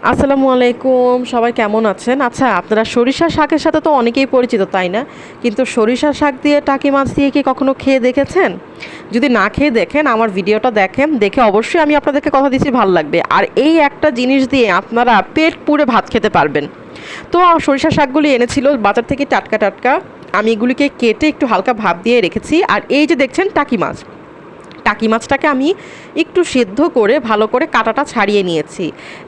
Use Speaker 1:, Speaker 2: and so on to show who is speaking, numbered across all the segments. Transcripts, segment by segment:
Speaker 1: আসসালামু আলাইকুম, সবাই কেমন আছেন? আচ্ছা, আপনারা সরিষা শাকের সাথে তো অনেকেই পরিচিত, তাই না? কিন্তু সরিষা শাক দিয়ে টাকি মাছ দিয়ে কি কখনো খেয়ে দেখেছেন? যদি না খেয়ে দেখেন, আমার ভিডিওটা দেখেন, দেখে অবশ্যই আমি আপনাদেরকে কথা দিচ্ছি ভালো লাগবে। আর এই একটা জিনিস দিয়ে আপনারা পেট পুরে ভাত খেতে পারবেন। তো সরিষা শাকগুলি এনেছিল বাজার থেকে টাটকা টাটকা। আমি এগুলিকে কেটে একটু হালকা ভাপ দিয়ে রেখেছি। আর এই যে দেখছেন টাকি মাছ, টাকি মাছটাকে আমি একটু সেদ্ধ করে ভালো করে কাঁটাটা ছাড়িয়ে নিয়েছি।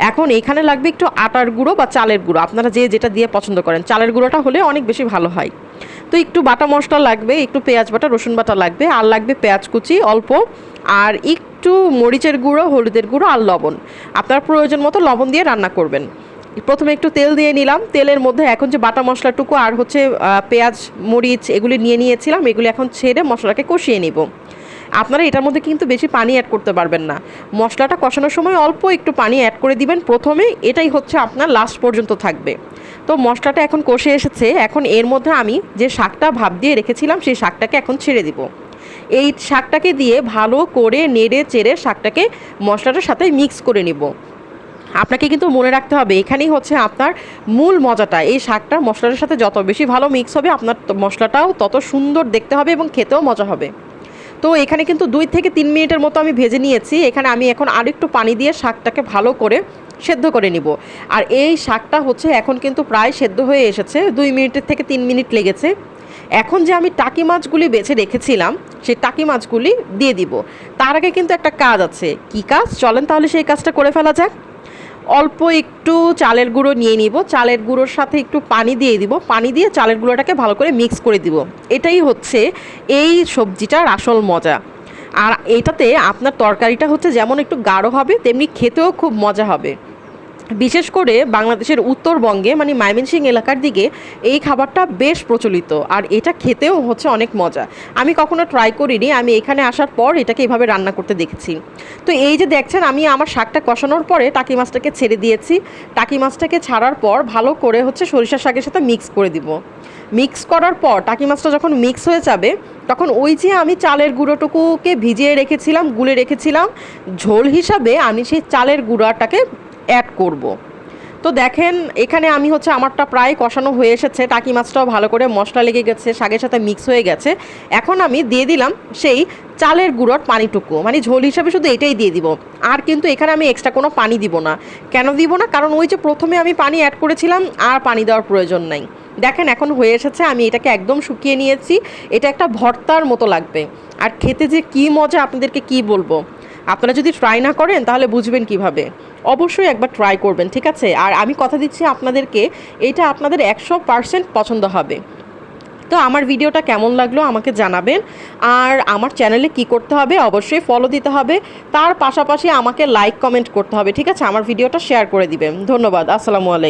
Speaker 1: এখন এখানে লাগবে একটু আটার গুঁড়ো বা চালের গুঁড়ো, আপনারা যে যেটা দিয়ে পছন্দ করেন। চালের গুঁড়োটা হলে অনেক বেশি ভালো হয়। তো একটু বাটা মশলা লাগবে, একটু পেঁয়াজ বাটা, রসুন বাটা লাগবে, আর লাগবে পেঁয়াজ কুচি অল্প, আর একটু মরিচের গুঁড়ো, হলুদের গুঁড়ো আর লবণ। আপনার প্রয়োজন মতো লবণ দিয়ে রান্না করবেন। প্রথমে একটু তেল দিয়ে নিলাম, তেলের মধ্যে এখন যে বাটা মশলাটুকু আর হচ্ছে পেঁয়াজ মরিচ এগুলি নিয়েছিলাম, এগুলি এখন ছেড়ে মশলাকে কষিয়ে নিব। আপনারা এটার মধ্যে কিন্তু বেশি পানি অ্যাড করতে পারবেন না। মশলাটা কষানোর সময় অল্প একটু পানি অ্যাড করে দিবেন প্রথমে, এটাই হচ্ছে আপনার লাস্ট পর্যন্ত থাকবে। তো মশলাটা এখন কষে এসেছে, এখন এর মধ্যে আমি যে শাকটা ভাপ দিয়ে রেখেছিলাম সেই শাকটাকে এখন ছেড়ে দিব। এই শাকটাকে দিয়ে ভালো করে নেড়ে চেড়ে শাকটাকে মশলাটার সাথে মিক্স করে নিব। আপনাকে কিন্তু মনে রাখতে হবে, এখানেই হচ্ছে আপনার মূল মজাটা। এই শাকটা মশলাটার সাথে যত বেশি ভালো মিক্স হবে, আপনার মশলাটাও তত সুন্দর দেখতে হবে এবং খেতেও মজা হবে। তো এখানে কিন্তু 2 থেকে 3 মিনিটের মতো আমি ভেজে নিয়েছি। এখানে আমি এখন আরেকটু পানি দিয়ে শাকটাকে ভালো করে সেদ্ধ করে নিব। আর এই শাকটা হচ্ছে এখন কিন্তু প্রায় সেদ্ধ হয়ে এসেছে, 2 মিনিটের থেকে 3 মিনিট লেগেছে। এখন যে আমি টাকি মাছগুলি বেছে রেখেছিলাম সেই টাকি মাছগুলি দিয়ে দিব। তার আগে কিন্তু একটা কাজ আছে। কি কাজ? চলেন তাহলে সেই কাজটা করে ফেলা যাক। অল্প একটু চালের গুঁড়ো নিয়ে নিব, চালের গুঁড়োর সাথে একটু পানি দিয়ে দিব, পানি দিয়ে চালের গুঁড়োটাকে ভালো করে মিক্স করে দিব। এটাই হচ্ছে এই সবজিটার আসল মজা। আর এইটাতে আপনার তরকারিটা হচ্ছে যেমন একটু গাঢ় হবে, তেমনি খেতেও খুব মজা হবে। বিশেষ করে বাংলাদেশের উত্তরবঙ্গে মানে ময়মনসিংহ এলাকার দিকে এই খাবারটা বেশ প্রচলিত, আর এটা খেতেও হচ্ছে অনেক মজা। আমি কখনো ট্রাই করিনি, আমি এখানে আসার পর এটাকে এভাবে রান্না করতে দেখেছি। তো এই যে দেখছেন, আমি আমার শাকটা কষানোর পরে টাকি মাছটাকে ছেড়ে দিয়েছি। টাকি মাছটাকে ছাড়ার পর ভালো করে হচ্ছে সরিষা শাকের সাথে মিক্স করে দিব। মিক্স করার পর টাকি মাছটা যখন মিক্স হয়ে যাবে, তখন ওই যে আমি চালের গুঁড়োটুকুকে ভিজিয়ে রেখেছিলাম, গুলে রেখেছিলাম, ঝোল হিসাবে আমি সেই চালের গুঁড়াটাকে অ্যাড করব। তো দেখেন এখানে আমি হচ্ছে আমারটা প্রায় কষানো হয়ে এসেছে, টাকি মাছটাও ভালো করে মশলা লেগে গেছে, শাকের সাথে মিক্স হয়ে গেছে। এখন আমি দিয়ে দিলাম সেই চালের গুঁড়োর পানিটুকু, মানে ঝোল হিসাবে শুধু এটাই দিয়ে দিব। আর কিন্তু এখানে আমি এক্সট্রা কোনো পানি দিব না। কেন দিব না? কারণ ওই যে প্রথমে আমি পানি অ্যাড করেছিলাম, আর পানি দেওয়ার প্রয়োজন নাই। দেখেন এখন হয়ে এসেছে, আমি এটাকে একদম শুকিয়ে নিয়েছি। এটা একটা ভর্তার মতো লাগবে, আর খেতে যে কী মজা আপনাদেরকে কি বলবো। আপনারা যদি ট্রাই না করেন তাহলে বুঝবেন কিভাবে। অবশ্যই একবার ট্রাই করবেন, ঠিক আছে? আর আমি কথা দিচ্ছি আপনাদেরকে, এটা আপনাদের 100% পছন্দ হবে। তো আমার ভিডিওটা কেমন লাগলো আমাকে জানাবেন। আর আমার চ্যানেলে কি করতে হবে? অবশ্যই ফলো দিতে হবে, তার পাশাপাশি আমাকে লাইক কমেন্ট করতে হবে, ঠিক আছে? আমার ভিডিওটা শেয়ার করে দিবেন। ধন্যবাদ। আসসালামু আলাইকুম।